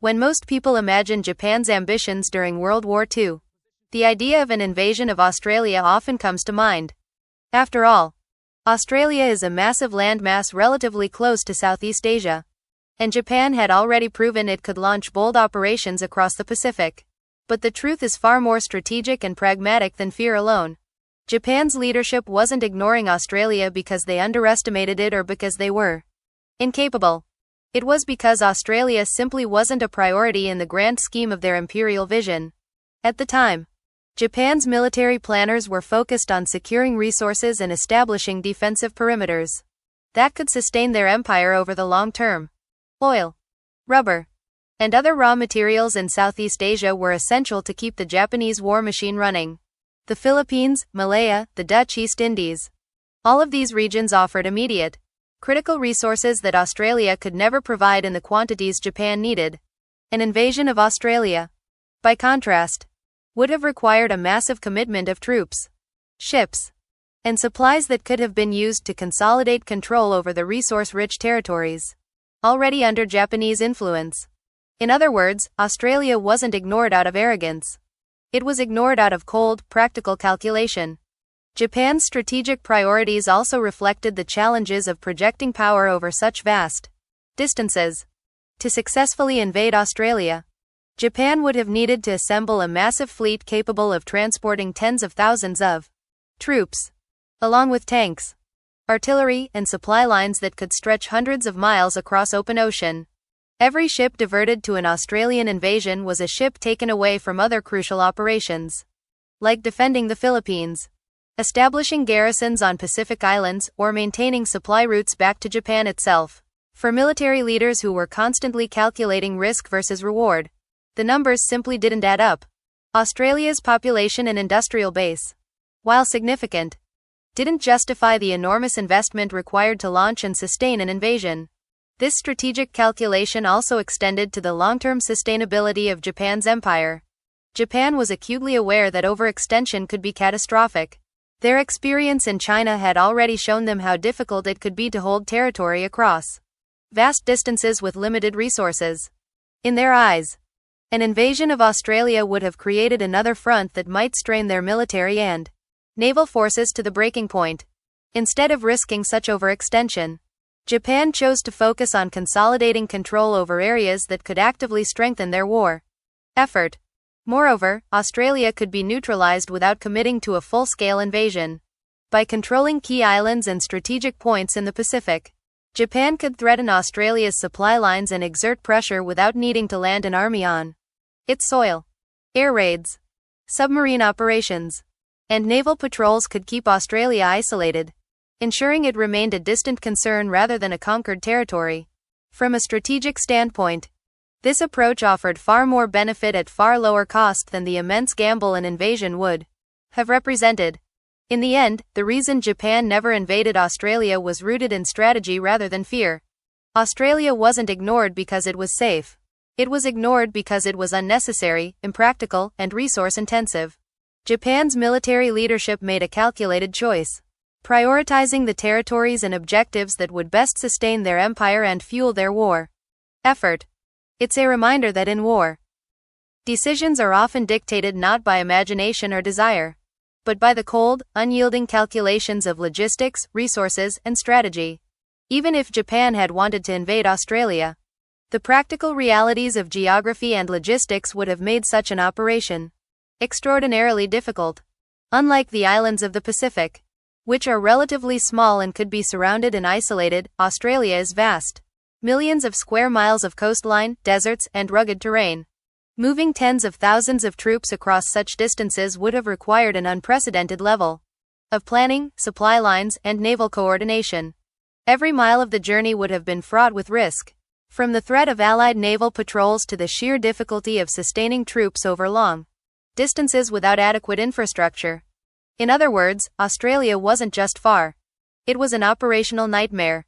When most people imagine Japan's ambitions during World War II, the idea of an invasion of Australia often comes to mind. After all, Australia is a massive landmass relatively close to Southeast Asia, and Japan had already proven it could launch bold operations across the Pacific. But the truth is far more strategic and pragmatic than fear alone. Japan's leadership wasn't ignoring Australia because they underestimated it or because they were incapable. It was because Australia simply wasn't a priority in the grand scheme of their imperial vision. At the time, Japan's military planners were focused on securing resources and establishing defensive perimeters that could sustain their empire over the long term. Oil, rubber, and other raw materials in Southeast Asia were essential to keep the Japanese war machine running. The Philippines, Malaya, the Dutch East Indies. All of these regions offered immediate, critical resources that Australia could never provide in the quantities Japan needed. An invasion of Australia, by contrast, would have required a massive commitment of troops, ships, and supplies that could have been used to consolidate control over the resource-rich territories already under Japanese influence. In other words, Australia wasn't ignored out of arrogance. It was ignored out of cold, practical calculation. Japan's strategic priorities also reflected the challenges of projecting power over such vast distances. To successfully invade Australia, Japan would have needed to assemble a massive fleet capable of transporting tens of thousands of troops, along with tanks, artillery, and supply lines that could stretch hundreds of miles across open ocean. Every ship diverted to an Australian invasion was a ship taken away from other crucial operations, like defending the Philippines, establishing garrisons on Pacific Islands, or maintaining supply routes back to Japan itself. For military leaders who were constantly calculating risk versus reward, the numbers simply didn't add up. Australia's population and industrial base, while significant, didn't justify the enormous investment required to launch and sustain an invasion. This strategic calculation also extended to the long-term sustainability of Japan's empire. Japan was acutely aware that overextension could be catastrophic. Their experience in China had already shown them how difficult it could be to hold territory across vast distances with limited resources. In their eyes, an invasion of Australia would have created another front that might strain their military and naval forces to the breaking point. Instead of risking such overextension, Japan chose to focus on consolidating control over areas that could actively strengthen their war effort. Moreover, Australia could be neutralized without committing to a full-scale invasion. By controlling key islands and strategic points in the Pacific, Japan could threaten Australia's supply lines and exert pressure without needing to land an army on its soil. Air raids, submarine operations, and naval patrols could keep Australia isolated, ensuring it remained a distant concern rather than a conquered territory. From a strategic standpoint, this approach offered far more benefit at far lower cost than the immense gamble an invasion would have represented. In the end, the reason Japan never invaded Australia was rooted in strategy rather than fear. Australia wasn't ignored because it was safe. It was ignored because it was unnecessary, impractical, and resource-intensive. Japan's military leadership made a calculated choice, prioritizing the territories and objectives that would best sustain their empire and fuel their war effort. It's a reminder that in war, decisions are often dictated not by imagination or desire, but by the cold, unyielding calculations of logistics, resources, and strategy. Even if Japan had wanted to invade Australia, the practical realities of geography and logistics would have made such an operation extraordinarily difficult. Unlike the islands of the Pacific, which are relatively small and could be surrounded and isolated, Australia is vast. Millions of square miles of coastline, deserts, and rugged terrain. Moving tens of thousands of troops across such distances would have required an unprecedented level of planning, supply lines, and naval coordination. Every mile of the journey would have been fraught with risk, from the threat of Allied naval patrols to the sheer difficulty of sustaining troops over long distances without adequate infrastructure. In other words, Australia wasn't just far. It was an operational nightmare.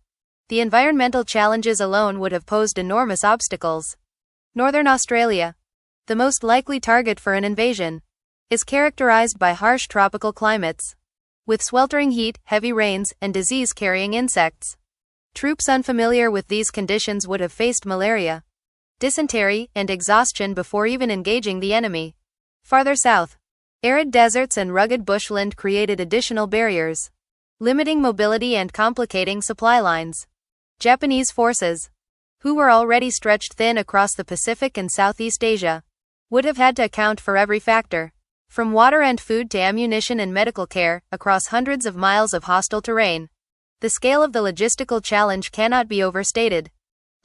The environmental challenges alone would have posed enormous obstacles. Northern Australia, the most likely target for an invasion, is characterized by harsh tropical climates, with sweltering heat, heavy rains, and disease-carrying insects. Troops unfamiliar with these conditions would have faced malaria, dysentery, and exhaustion before even engaging the enemy. Farther south, arid deserts and rugged bushland created additional barriers, limiting mobility and complicating supply lines. Japanese forces, who were already stretched thin across the Pacific and Southeast Asia, would have had to account for every factor, from water and food to ammunition and medical care, across hundreds of miles of hostile terrain. The scale of the logistical challenge cannot be overstated.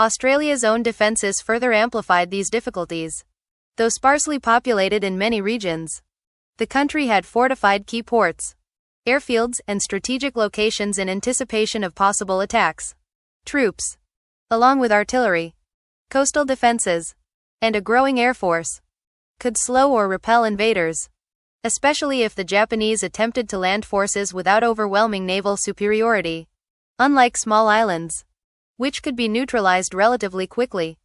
Australia's own defences further amplified these difficulties. Though sparsely populated in many regions, the country had fortified key ports, airfields, and strategic locations in anticipation of possible attacks. Troops, along with artillery, coastal defences, and a growing air force, could slow or repel invaders, especially if the Japanese attempted to land forces without overwhelming naval superiority. Unlike small islands, which could be neutralized relatively quickly,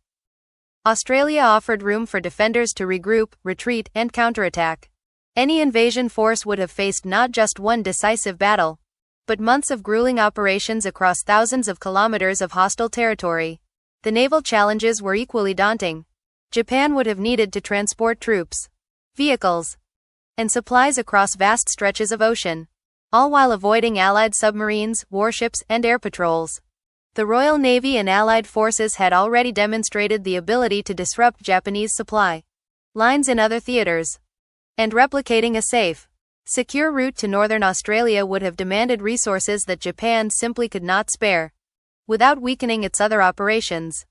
Australia offered room for defenders to regroup, retreat, and counterattack. Any invasion force would have faced not just one decisive battle, but months of grueling operations across thousands of kilometers of hostile territory. The naval challenges were equally daunting. Japan would have needed to transport troops, vehicles, and supplies across vast stretches of ocean, all while avoiding Allied submarines, warships, and air patrols. The Royal Navy and Allied forces had already demonstrated the ability to disrupt Japanese supply lines in other theaters, and replicating a safe, secure route to northern Australia would have demanded resources that Japan simply could not spare, without weakening its other operations.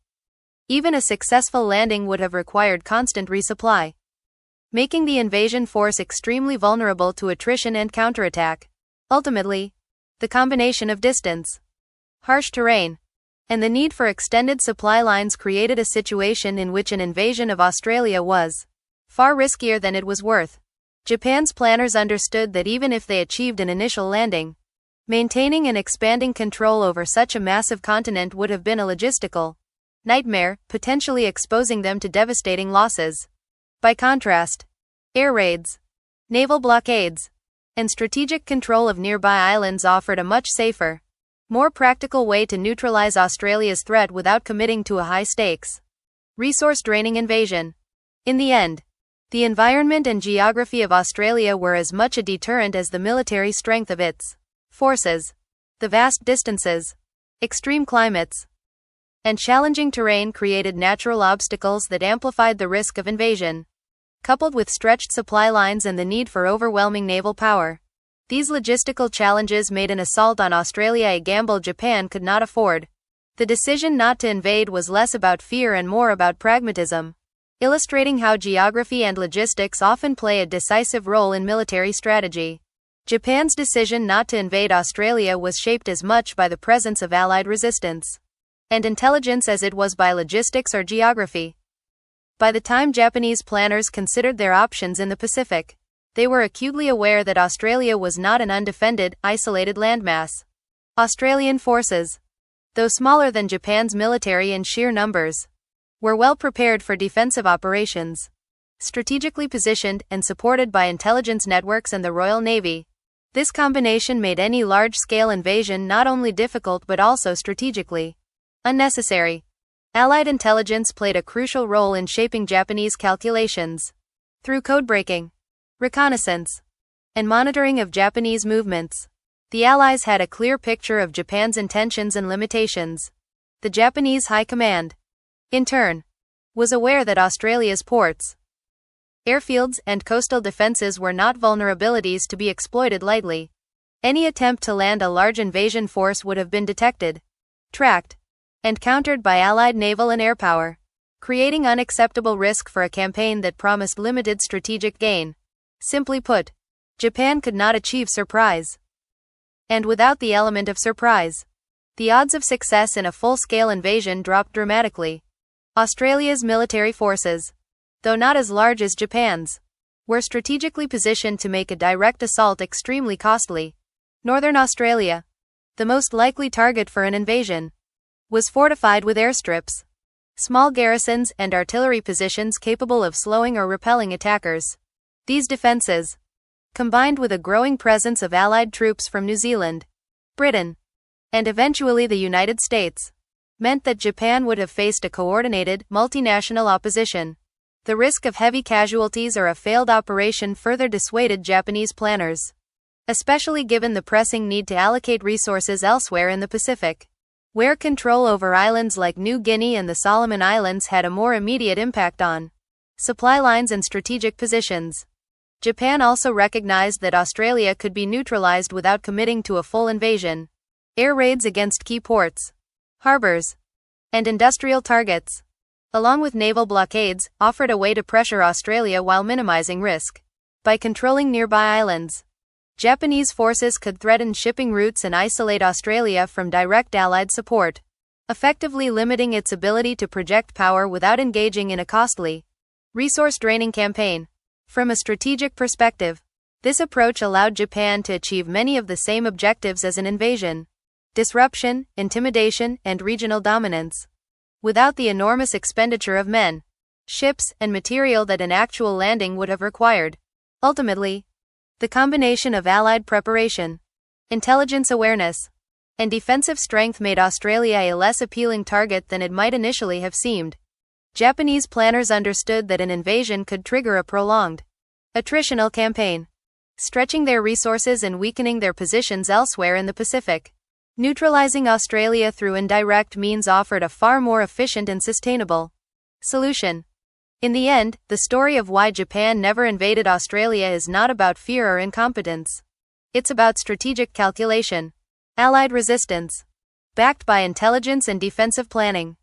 Even a successful landing would have required constant resupply, making the invasion force extremely vulnerable to attrition and counterattack. Ultimately, the combination of distance, harsh terrain, and the need for extended supply lines created a situation in which an invasion of Australia was far riskier than it was worth. Japan's planners understood that even if they achieved an initial landing, maintaining and expanding control over such a massive continent would have been a logistical nightmare, potentially exposing them to devastating losses. By contrast, air raids, naval blockades, and strategic control of nearby islands offered a much safer, more practical way to neutralize Australia's threat without committing to a high-stakes, resource-draining invasion. In the end, the environment and geography of Australia were as much a deterrent as the military strength of its forces. The vast distances, extreme climates, and challenging terrain created natural obstacles that amplified the risk of invasion. Coupled with stretched supply lines and the need for overwhelming naval power, these logistical challenges made an assault on Australia a gamble Japan could not afford. The decision not to invade was less about fear and more about pragmatism, illustrating how geography and logistics often play a decisive role in military strategy. Japan's decision not to invade Australia was shaped as much by the presence of Allied resistance and intelligence as it was by logistics or geography. By the time Japanese planners considered their options in the Pacific, they were acutely aware that Australia was not an undefended, isolated landmass. Australian forces, though smaller than Japan's military in sheer numbers, were well prepared for defensive operations, strategically positioned and supported by intelligence networks and the Royal Navy. This combination made any large-scale invasion not only difficult but also strategically unnecessary. Allied intelligence played a crucial role in shaping Japanese calculations. Through code-breaking, reconnaissance, and monitoring of Japanese movements, the Allies had a clear picture of Japan's intentions and limitations. The Japanese High Command, in turn, was aware that Australia's ports, airfields, and coastal defenses were not vulnerabilities to be exploited lightly. Any attempt to land a large invasion force would have been detected, tracked, and countered by Allied naval and air power, creating unacceptable risk for a campaign that promised limited strategic gain. Simply put, Japan could not achieve surprise. And without the element of surprise, the odds of success in a full-scale invasion dropped dramatically. Australia's military forces, though not as large as Japan's, were strategically positioned to make a direct assault extremely costly. Northern Australia, the most likely target for an invasion, was fortified with airstrips, small garrisons, and artillery positions capable of slowing or repelling attackers. These defenses, combined with a growing presence of Allied troops from New Zealand, Britain, and eventually the United States, meant that Japan would have faced a coordinated, multinational opposition. The risk of heavy casualties or a failed operation further dissuaded Japanese planners, especially given the pressing need to allocate resources elsewhere in the Pacific, where control over islands like New Guinea and the Solomon Islands had a more immediate impact on supply lines and strategic positions. Japan also recognized that Australia could be neutralized without committing to a full invasion. Air raids against key ports, harbors, and industrial targets, along with naval blockades, offered a way to pressure Australia while minimizing risk. By controlling nearby islands, Japanese forces could threaten shipping routes and isolate Australia from direct Allied support, effectively limiting its ability to project power without engaging in a costly, resource-draining campaign. From a strategic perspective, this approach allowed Japan to achieve many of the same objectives as an invasion: disruption, intimidation, and regional dominance, without the enormous expenditure of men, ships, and material that an actual landing would have required. Ultimately, the combination of Allied preparation, intelligence awareness, and defensive strength made Australia a less appealing target than it might initially have seemed. Japanese planners understood that an invasion could trigger a prolonged, attritional campaign, stretching their resources and weakening their positions elsewhere in the Pacific. Neutralizing Australia through indirect means offered a far more efficient and sustainable solution. In the end, the story of why Japan never invaded Australia is not about fear or incompetence. It's about strategic calculation. Allied resistance, backed by intelligence and defensive planning,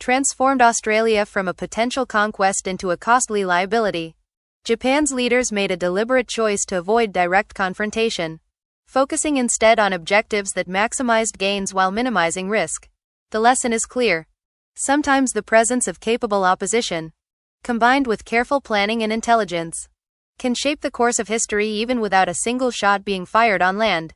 transformed Australia from a potential conquest into a costly liability. Japan's leaders made a deliberate choice to avoid direct confrontation, focusing instead on objectives that maximized gains while minimizing risk. The lesson is clear. Sometimes the presence of capable opposition, combined with careful planning and intelligence, can shape the course of history even without a single shot being fired on land.